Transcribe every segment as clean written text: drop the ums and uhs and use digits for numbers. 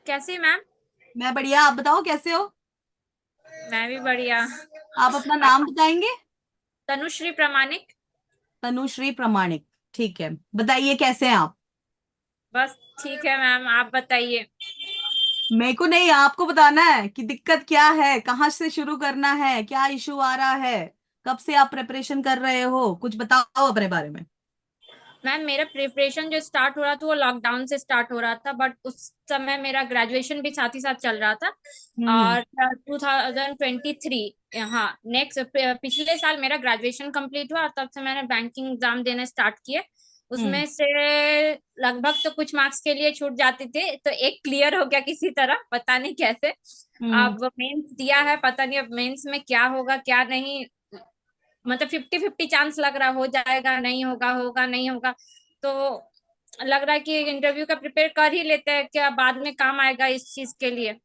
कैसे मैम? मैं बढ़िया। आप बताओ कैसे हो। मैं भी बढ़िया। आप अपना आप? नाम बताएंगे। तनुश्री प्रमाणिक। तनुश्री प्रमाणिक। ठीक है, बताइए कैसे हैं आप। बस ठीक है मैम, आप बताइए। मेरे को नहीं, आपको बताना है कि दिक्कत क्या है, कहाँ से शुरू करना है, क्या इशू आ रहा है। कब से आप प्रिपरेशन कर रहे हो, कुछ बताओ अपने बारे में। मैम, मेरा प्रिपरेशन जो स्टार्ट हो रहा था वो लॉकडाउन से स्टार्ट हो रहा था, बट उस समय मेरा ग्रेजुएशन भी साथ ही साथ चल रहा था। हम्म। और 2023, हाँ, नेक्स्ट पिछले साल मेरा ग्रेजुएशन कंप्लीट हुआ और तब से मैंने बैंकिंग एग्जाम देना स्टार्ट किए। हम्म। उसमें से लगभग तो कुछ मार्क्स के लिए छूट जाते थे, तो एक क्लियर हो गया किसी तरह, पता नहीं कैसे। हम्म। अब मेंस दिया है, पता नहीं अब मेंस में क्या होगा क्या नहीं। मतलब 50-50 चांस लग रहा, हो जाएगा नहीं होगा, होगा नहीं होगा। तो लग रहा है कि इंटरव्यू का प्रिपेयर कर ही लेते हैं, क्या बाद में काम आएगा इस चीज के लिए।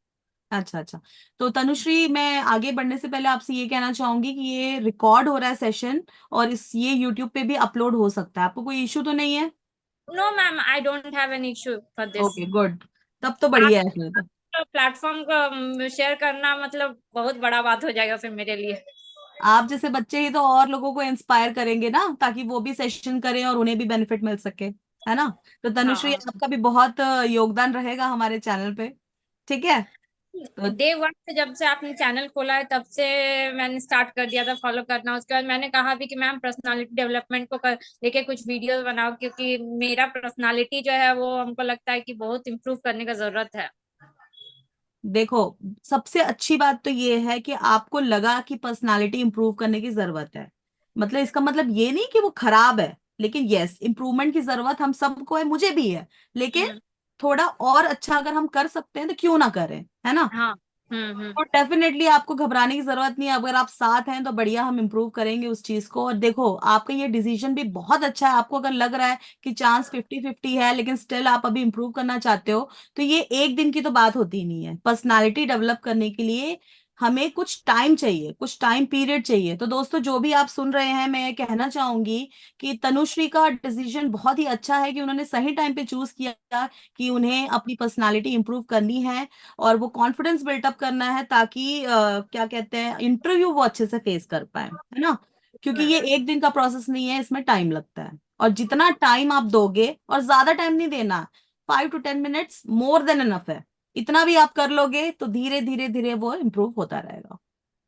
अच्छा अच्छा। तो तनुश्री, मैं आगे बढ़ने से पहले आपसे ये कहना चाहूंगी कि ये रिकॉर्ड हो रहा है सेशन, और ये यूट्यूब पे भी अपलोड हो सकता है। आपको कोई इशू तो नहीं है। No ma'am, I don't have any issue for this. Okay good. तब तो आप बढ़िया है फिर तो। प्लेटफॉर्म को शेयर करना मतलब बहुत बड़ा बात हो जाएगा फिर मेरे लिए। आप जैसे बच्चे ही तो और लोगों को इंस्पायर करेंगे ना, ताकि वो भी सेशन करें और उन्हें भी बेनिफिट मिल सके, है ना। तो तनुश्री, हाँ। आपका भी बहुत योगदान रहेगा हमारे चैनल पे। ठीक है। तो डे वन से जब से आपने चैनल खोला है तब से मैंने स्टार्ट कर दिया था फॉलो करना। उसके बाद मैंने कहा भी कि मैम पर्सनालिटी डेवलपमेंट को लेके कुछ वीडियो बनाओ, क्योंकि मेरा पर्सनालिटी जो है वो हमको लगता है कि बहुत इम्प्रूव करने का जरूरत है। देखो, सबसे अच्छी बात तो ये है कि आपको लगा कि पर्सनालिटी इंप्रूव करने की जरूरत है। मतलब इसका मतलब ये नहीं कि वो खराब है, लेकिन यस, इम्प्रूवमेंट की जरूरत हम सबको है, मुझे भी है। लेकिन हम्म। थोड़ा और अच्छा अगर हम कर सकते हैं तो क्यों ना करें, है ना। हाँ। हम्म। और डेफिनेटली आपको घबराने की जरूरत नहीं है। अगर आप साथ हैं तो बढ़िया, हम इम्प्रूव करेंगे उस चीज को। और देखो, आपका ये डिसीजन भी बहुत अच्छा है। आपको अगर लग रहा है कि चांस 50-50 है, लेकिन स्टिल आप अभी इम्प्रूव करना चाहते हो, तो ये एक दिन की तो बात होती नहीं है। पर्सनालिटी डेवलप करने के लिए हमें कुछ टाइम चाहिए, कुछ टाइम पीरियड चाहिए। तो दोस्तों, जो भी आप सुन रहे हैं, मैं कहना चाहूंगी कि तनुश्री का डिसीजन बहुत ही अच्छा है, कि उन्होंने सही टाइम पे चूज किया कि उन्हें अपनी पर्सनालिटी इंप्रूव करनी है, और वो कॉन्फिडेंस बिल्टअप करना है, ताकि क्या कहते हैं, इंटरव्यू वो अच्छे से फेस कर पाए, है ना। क्योंकि ये एक दिन का प्रोसेस नहीं है, इसमें टाइम लगता है। और जितना टाइम आप दोगे, और ज्यादा टाइम नहीं देना, 5 to 10 minutes more than enough है। इतना भी आप कर लोगे तो धीरे धीरे धीरे वो इम्प्रूव होता रहेगा।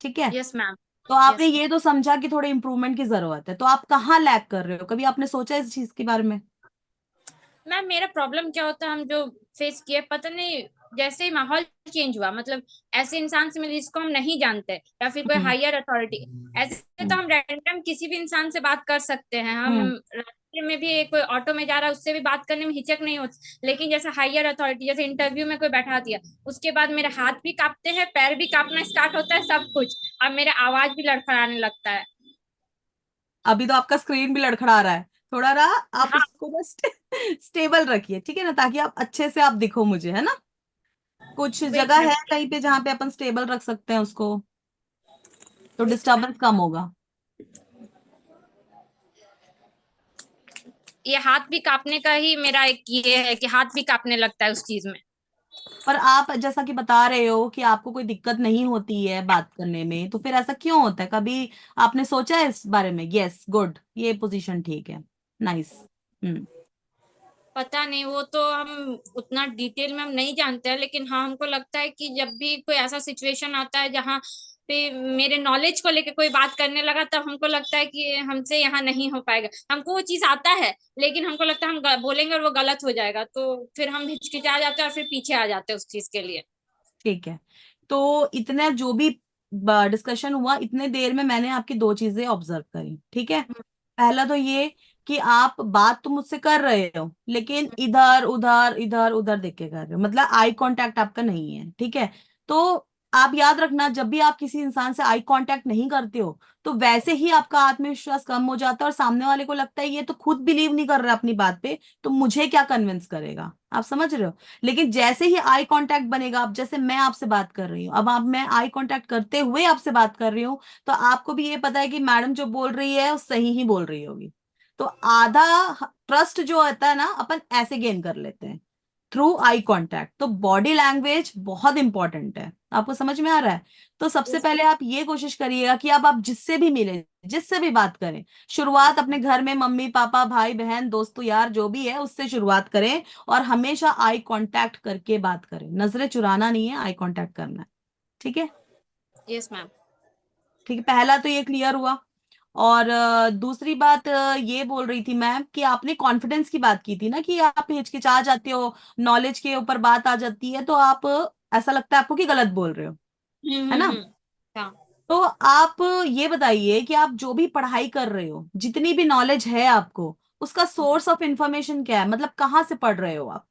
ठीक है। Yes ma'am. तो आपने यस। ये तो समझा कि थोड़े इम्प्रूवमेंट की जरूरत है, तो आप कहाँ लैग कर रहे हो, कभी आपने सोचा इस चीज के बारे में। मैम, मेरा प्रॉब्लम क्या होता है, हम जो फेस किए पता नहीं, जैसे ही माहौल चेंज हुआ, मतलब ऐसे इंसान से मिले जिसको हम नहीं जानते, या फिर कोई हम्म। Higher authority. ऐसे तो हम्म। हम रैंडम किसी भी इंसान से बात कर सकते हैं। हम हम्म। रास्ते में भी कोई ऑटो में जा रहा है उससे भी बात करने में हिचक नहीं होती, लेकिन जैसे हायर अथॉरिटी, जैसे इंटरव्यू में कोई बैठा दिया, उसके बाद मेरे हाथ भी कांपते हैं, पैर भी कांपना स्टार्ट होता है, सब कुछ। अब मेरा आवाज भी लड़खड़ाने लगता है। अभी तो आपका स्क्रीन भी लड़खड़ा रहा है। थोड़ा रहा, आप हाँ। उसको बस स्टेबल रखिए, ठीक है ना, ताकि आप अच्छे से आप दिखो मुझे, है ना। कुछ वेट जगह मैम, है कहीं पे जहाँ पे अपन स्टेबल रख सकते हैं उसको, तो डिस्टरबेंस कम होगा। ये हाथ भी कांपने का ही मेरा एक ये है कि हाथ भी कांपने लगता है उस चीज में। पर आप जैसा कि बता रहे हो कि आपको कोई दिक्कत नहीं होती है बात करने में, तो फिर ऐसा क्यों होता है, कभी आपने सोचा है इस बारे में। यस गुड, ये पोजीशन ठीक है। नाइस। हम्म। पता नहीं, वो तो हम उतना डिटेल में हम नहीं जानते हैं, लेकिन हाँ हमको लगता है कि जब भी कोई ऐसा सिचुएशन आता है जहाँ पे मेरे नॉलेज को लेके कोई बात करने लगा, तब हमको लगता है कि हमसे यहाँ नहीं हो पाएगा। हमको वो चीज आता है, लेकिन हमको लगता है हम बोलेंगे और वो गलत हो जाएगा, तो फिर हम हिचकिचा जाते हैं और फिर पीछे आ जाते हैं उस चीज के लिए। ठीक है। तो इतना जो भी डिस्कशन हुआ, इतने देर में मैंने आपकी दो चीजें ऑब्जर्व करी, ठीक है। पहला तो ये कि आप बात तो मुझसे कर रहे हो, लेकिन इधर उधर इधर उधर देख के कर रहे हो, मतलब आई कांटेक्ट आपका नहीं है, ठीक है। तो आप याद रखना, जब भी आप किसी इंसान से आई कांटेक्ट नहीं करते हो, तो वैसे ही आपका आत्मविश्वास कम हो जाता है, और सामने वाले को लगता है ये तो खुद बिलीव नहीं कर रहा अपनी बात पे, तो मुझे क्या कन्विंस करेगा। आप समझ रहे हो। लेकिन जैसे ही आई कांटेक्ट बनेगा, अब जैसे मैं आपसे बात कर रही हूँ, अब आप, मैं आई कांटेक्ट करते हुए आपसे बात कर रही हूँ, तो आपको भी ये पता है कि मैडम जो बोल रही है वो सही ही बोल रही होगी। तो आधा ट्रस्ट जो होता है ना, अपन ऐसे गेन कर लेते हैं। Through eye contact. तो बॉडी लैंग्वेज बहुत इंपॉर्टेंट है, आपको समझ में आ रहा है? तो सबसे यस पहले आप ये कोशिश करिएगा कि अब आप जिससे भी मिले, जिससे भी बात करें, शुरुआत अपने घर में मम्मी पापा भाई बहन दोस्तों यार जो भी है उससे शुरुआत करें, और हमेशा आई कांटेक्ट करके बात करें, नजरें चुराना नहीं है, आई कांटेक्ट करना है। ठीक है? Yes ma'am. ठीक है, पहला तो ये क्लियर हुआ। और दूसरी बात ये बोल रही थी मैम कि आपने कॉन्फिडेंस की बात की थी ना, कि आप हिचकिचा जाते हो, नॉलेज के ऊपर बात आ जाती है तो आप ऐसा लगता है आपको कि गलत बोल रहे हो, है ना? हम्म। हाँ। तो आप ये बताइए कि आप जो भी पढ़ाई कर रहे हो, जितनी भी नॉलेज है आपको, उसका सोर्स ऑफ इंफॉर्मेशन क्या है, मतलब कहाँ से पढ़ रहे हो आप?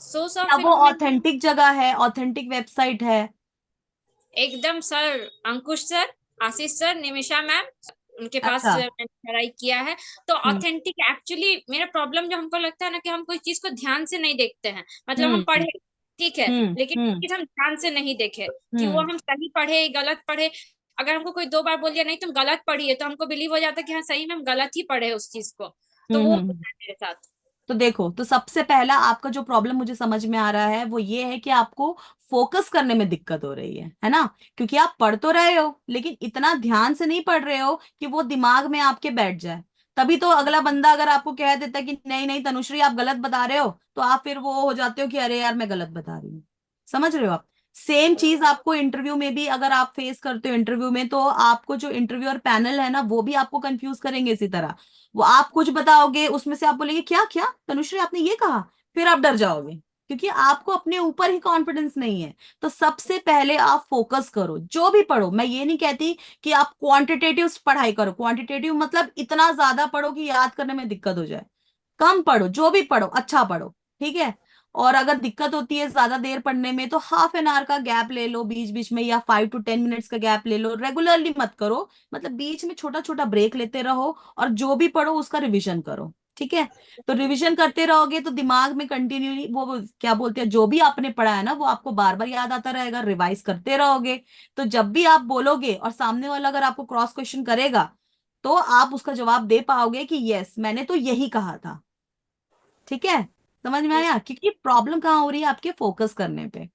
सोर्स क्या ऑफ वो इंफॉर्मेशन। ऑथेंटिक जगह है, ऑथेंटिक वेबसाइट है? एकदम सर, अंकुश सर, आशीष सर, निमिषा मैम, उनके पास अच्छा। मैंने पढ़ाई किया है। तो हम्म ऑथेंटिक एक्चुअली मेरा प्रॉब्लम जो हमको लगता है ना, कि हम कोई चीज को ध्यान से नहीं देखते हैं। मतलब हम हम्म पढ़े, ठीक है, लेकिन हम्म चीज हम ध्यान से नहीं देखे कि वो हम्म हम सही पढ़े गलत पढ़े। अगर हमको कोई 2 बार बोल दिया नहीं तुम गलत पढ़ी है, तो हमको बिलीव हो जाता है कि हाँ सही में हम गलत ही पढ़े उस चीज को। तो वो हम्म। होता है मेरे साथ। तो देखो, तो सबसे पहला आपका जो प्रॉब्लम मुझे समझ में आ रहा है वो ये है कि आपको फोकस करने में दिक्कत हो रही है ना? क्योंकि आप पढ़ तो रहे हो लेकिन इतना ध्यान से नहीं पढ़ रहे हो कि वो दिमाग में आपके बैठ जाए। तभी तो अगला बंदा अगर आपको कह देता है कि नहीं नहीं तनुश्री आप गलत बता रहे हो, तो आप फिर वो हो जाते हो कि अरे यार मैं गलत बता रही हूँ। समझ रहे हो आप? सेम चीज आपको इंटरव्यू में भी अगर आप फेस करते हो, इंटरव्यू में तो आपको जो इंटरव्यूअर पैनल है ना वो भी आपको कंफ्यूज करेंगे इसी तरह। वो आप कुछ बताओगे उसमें से आप बोलेंगे क्या क्या तनुश्री आपने ये कहा, फिर आप डर जाओगे क्योंकि आपको अपने ऊपर ही कॉन्फिडेंस नहीं है। तो सबसे पहले आप फोकस करो, जो भी पढ़ो। मैं ये नहीं कहती कि आप क्वांटिटेटिव पढ़ाई करो, क्वांटिटेटिव मतलब इतना ज्यादा पढ़ो कि याद करने में दिक्कत हो जाए। कम पढ़ो, जो भी पढ़ो अच्छा पढ़ो। ठीक है? और अगर दिक्कत होती है ज्यादा देर पढ़ने में तो हाफ एन आवर का गैप ले लो बीच बीच में, या 5 to 10 मिनट्स का गैप ले लो, रेगुलरली मत करो। मतलब बीच में छोटा छोटा ब्रेक लेते रहो और जो भी पढ़ो उसका रिवीजन करो। ठीक है? तो रिवीजन करते रहोगे तो दिमाग में कंटिन्यूली वो क्या बोलते हैं, जो भी आपने पढ़ा है ना वो आपको बार बार याद आता रहेगा, रिवाइज करते रहोगे। तो जब भी आप बोलोगे और सामने वाला अगर आपको क्रॉस क्वेश्चन करेगा तो आप उसका जवाब दे पाओगे कि यस मैंने तो यही कहा था। ठीक है? समझ में यस। आया? क्योंकि प्रॉब्लम कहाँ हो रही है, आपके फोकस करने पे।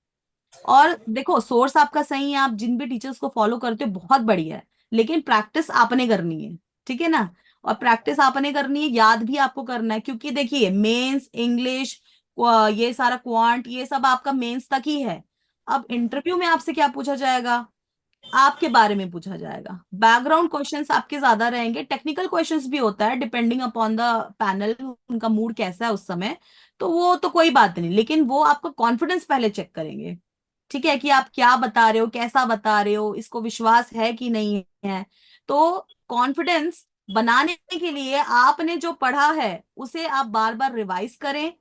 और देखो सोर्स आपका सही है, आप जिन भी टीचर्स को फॉलो करते हो बहुत बढ़िया है, लेकिन प्रैक्टिस आपने करनी है। ठीक है ना? और प्रैक्टिस आपने करनी है, याद भी आपको करना है, क्योंकि देखिए मेंस इंग्लिश ये सारा क्वांट ये सब आपका मेंस तक ही है। अब इंटरव्यू में आपसे क्या पूछा जाएगा? आपके बारे में पूछा जाएगा, बैकग्राउंड क्वेश्चंस आपके ज्यादा रहेंगे, टेक्निकल क्वेश्चंस भी होता है डिपेंडिंग अपॉन द पैनल, उनका मूड कैसा है उस समय। तो वो तो कोई बात नहीं, लेकिन वो आपका कॉन्फिडेंस पहले चेक करेंगे। ठीक है? कि आप क्या बता रहे हो, कैसा बता रहे हो, इसको विश्वास है कि नहीं है। तो कॉन्फिडेंस बनाने के लिए आपने जो पढ़ा है उसे आप बार बार रिवाइज करें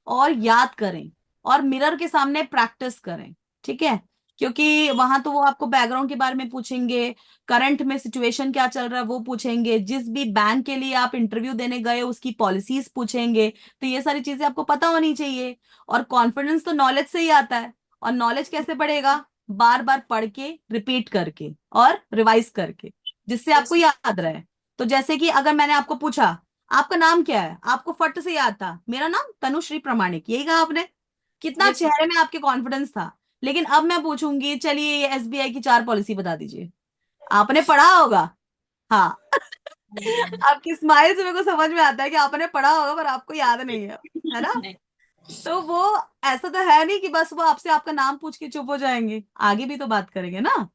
और याद करें और मिरर के सामने प्रैक्टिस करें। ठीक है? क्योंकि वहां तो वो आपको बैकग्राउंड के बारे में पूछेंगे, करंट में सिचुएशन क्या चल रहा है वो पूछेंगे, जिस भी बैंक के लिए आप इंटरव्यू देने गए उसकी पॉलिसीज पूछेंगे। तो ये सारी चीजें आपको पता होनी चाहिए। और कॉन्फिडेंस तो नॉलेज से ही आता है। और नॉलेज कैसे बढ़ेगा? बार बार पढ़ के, रिपीट करके और रिवाइज करके, जिससे आपको यस। याद रहे। तो जैसे कि अगर मैंने आपको पूछा आपका नाम क्या है, आपको फट से याद था मेरा नाम तनुश्री प्रमाणिक, यही कहा आपने, कितना यस चेहरे में आपके कॉन्फिडेंस था। लेकिन अब मैं पूछूंगी चलिए ये एसबीआई की 4 पॉलिसी बता दीजिए, आपने पढ़ा होगा। हाँ। मैम। आपकी स्माइल से मेरे को समझ में आता है कि आपने पढ़ा होगा पर आपको याद नहीं है ना? नहीं। तो वो ऐसा तो है नहीं कि बस वो आपसे आपका नाम पूछ के चुप हो जाएंगे, आगे भी तो बात करेंगे ना।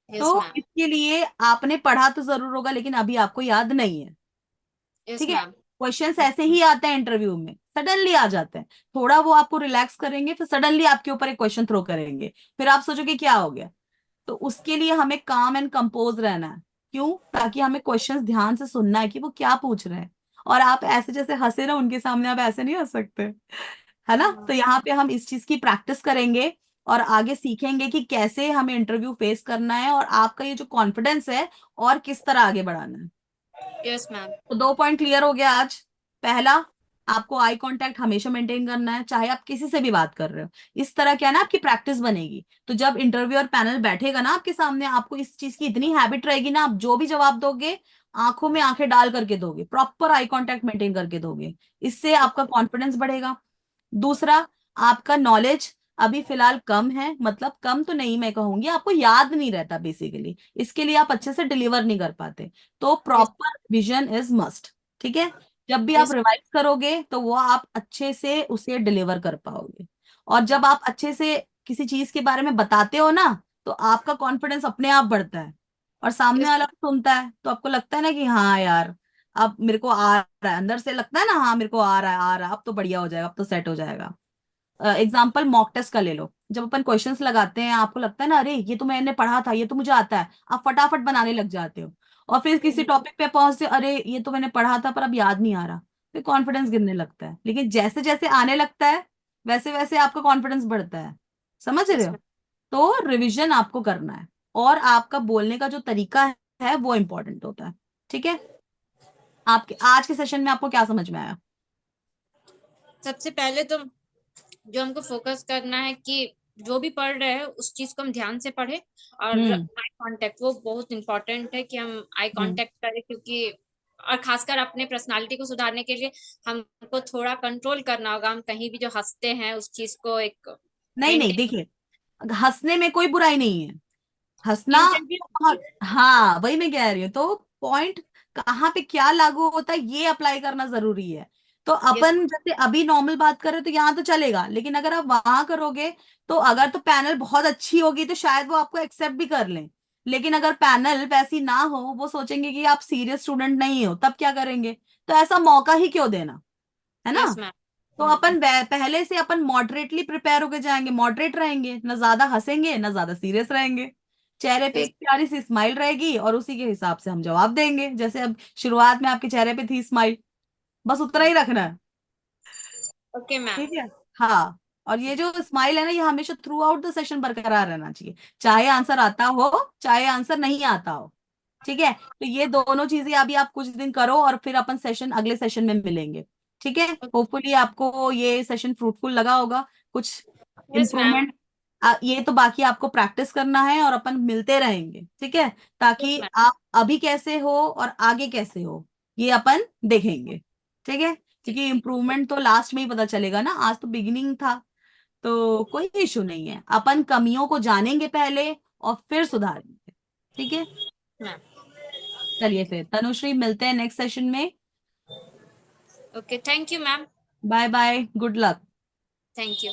यस तो मैम। इसके लिए आपने पढ़ा तो जरूर होगा लेकिन अभी आपको याद नहीं है। यस ठीक है? मैम। क्वेश्चंस ऐसे ही आते हैं इंटरव्यू में, सडनली आ जाते हैं। थोड़ा वो आपको रिलैक्स करेंगे फिर सडनली आपके ऊपर एक क्वेश्चन थ्रो करेंगे, फिर आप सोचोगे क्या हो गया। तो उसके लिए हमें काम एंड कंपोज रहना है। क्यों? ताकि हमें क्वेश्चंस ध्यान से सुनना है कि वो क्या पूछ रहे हैं। और आप ऐसे जैसे हंसे ना उनके सामने, आप ऐसे नहीं हंस सकते, है ना? तो यहाँ पे हम इस चीज की प्रैक्टिस करेंगे और आगे सीखेंगे कि कैसे हमें इंटरव्यू फेस करना है और आपका ये जो कॉन्फिडेंस है और किस तरह आगे बढ़ाना है। Yes ma'am. तो 2 पॉइंट क्लियर हो गया आज। पहला, आपको आई कांटेक्ट हमेशा मेंटेन करना है चाहे आप किसी से भी बात कर रहे हो। इस तरह क्या है ना, आपकी प्रैक्टिस बनेगी। तो जब इंटरव्यूअर पैनल बैठेगा ना आपके सामने, आपको इस चीज की इतनी हैबिट रहेगी ना, आप जो भी जवाब दोगे आंखों में आंखें डाल करके दोगे, प्रॉपर आई कांटेक्ट मेंटेन करके दोगे। इससे आपका कॉन्फिडेंस बढ़ेगा। दूसरा, आपका नॉलेज अभी फिलहाल कम है, मतलब कम तो नहीं मैं कहूंगी, आपको याद नहीं रहता बेसिकली, इसके लिए आप अच्छे से डिलीवर नहीं कर पाते। तो yes. Proper revision is must. ठीक है, जब भी आप यस। रिवाइज करोगे तो वो आप अच्छे से उसे डिलीवर कर पाओगे। और जब आप अच्छे से किसी चीज के बारे में बताते हो ना, तो आपका कॉन्फिडेंस अपने आप बढ़ता है, और सामने यस वाला मैम। सुनता है तो आपको लगता है ना कि हाँ यार, अब मेरे को आ रहा है, अंदर से लगता है ना, हाँ मेरे को आ रहा है, आ रहा है, अब तो बढ़िया हो जाएगा, अब तो सेट हो जाएगा। एग्जाम्पल मॉक टेस्ट का ले लो, जब अपन क्वेश्चंस लगाते हैं आपको लगता है ना, अरे ये तो मैंने पढ़ा था, ये तो मुझे आता है, आप फटाफट बनाने लग जाते हो। और फिर किसी टॉपिक पे पहुंचते, अरे ये तो मैंने पढ़ा था पर अब याद नहीं आ रहा, फिर कॉन्फिडेंस गिरने लगता है। लेकिन जैसे जैसे आने लगता है, वैसे वैसे आपका कॉन्फिडेंस बढ़ता है। समझ रहे यस हो? मैम। तो रिविजन आपको करना है, और आपका बोलने का जो तरीका है वो इम्पोर्टेंट होता है। ठीक है, आपके आज के सेशन में आपको क्या समझ में आया? सबसे पहले तो जो हमको फोकस करना है कि जो भी पढ़ रहे हैं उस चीज को हम ध्यान से पढ़े। और हम्म। आई कांटेक्ट वो बहुत इंपॉर्टेंट है कि हम आई हम्म। कांटेक्ट करें, क्योंकि और खासकर अपने पर्सनालिटी को सुधारने के लिए हमको थोड़ा कंट्रोल करना होगा। हम कहीं भी जो हंसते हैं उस चीज को एक नहीं नहीं, मेंटेन। देखिए, हंसने में कोई बुराई नहीं है, हंसना इंटरव्यू। बहुत, हाँ वही मैं कह रही हूँ। तो पॉइंट कहाँ पे क्या लागू होता है ये अप्लाई करना जरूरी है। तो यस। अपन जैसे अभी नॉर्मल बात करें तो यहाँ तो चलेगा, लेकिन अगर आप वहां करोगे, तो अगर तो पैनल बहुत अच्छी होगी तो शायद वो आपको एक्सेप्ट भी कर लें। लेकिन अगर पैनल वैसी ना हो, वो सोचेंगे कि आप सीरियस स्टूडेंट नहीं हो, तब क्या करेंगे? तो ऐसा मौका ही क्यों देना, है ना? यस तो मैम। अपन पहले से अपन मॉडरेटली प्रिपेयर होके जाएंगे, मॉडरेट रहेंगे, ना ज्यादा हंसेंगे ना ज्यादा सीरियस रहेंगे। चेहरे पे यस। एक प्यारी सी स्माइल रहेगी, और उसी के हिसाब से हम जवाब देंगे, जैसे अब शुरुआत में आपके चेहरे पे थी स्माइल, बस उतना ही रखना है। Okay ma'am. ठीक है। हाँ, और ये जो स्माइल है ना, ये हमेशा थ्रू आउट द सेशन बरकरार रहना चाहिए, चाहे आंसर आता हो चाहे आंसर नहीं आता हो। ठीक है, तो ये दोनों चीजें अभी आप कुछ दिन करो, और फिर अपन सेशन अगले सेशन में मिलेंगे। ठीक है, होपफुली आपको ये सेशन फ्रूटफुल लगा होगा, कुछ यस मैम। इम्प्रूवमेंट। ये तो बाकी आपको प्रैक्टिस करना है, और अपन मिलते रहेंगे, ठीक है, यस ताकि मैम। आप अभी कैसे हो और आगे कैसे हो ये अपन देखेंगे। ठीक है, क्योंकि इम्प्रूवमेंट तो लास्ट में ही पता चलेगा ना, आज तो बिगिनिंग था। तो कोई इशू नहीं है, अपन कमियों को जानेंगे पहले और फिर सुधारेंगे। ठीक है, मैम। चलिए फिर तनुश्री, मिलते हैं नेक्स्ट सेशन में। Okay, thank you ma'am. Bye bye, good luck. Thank you.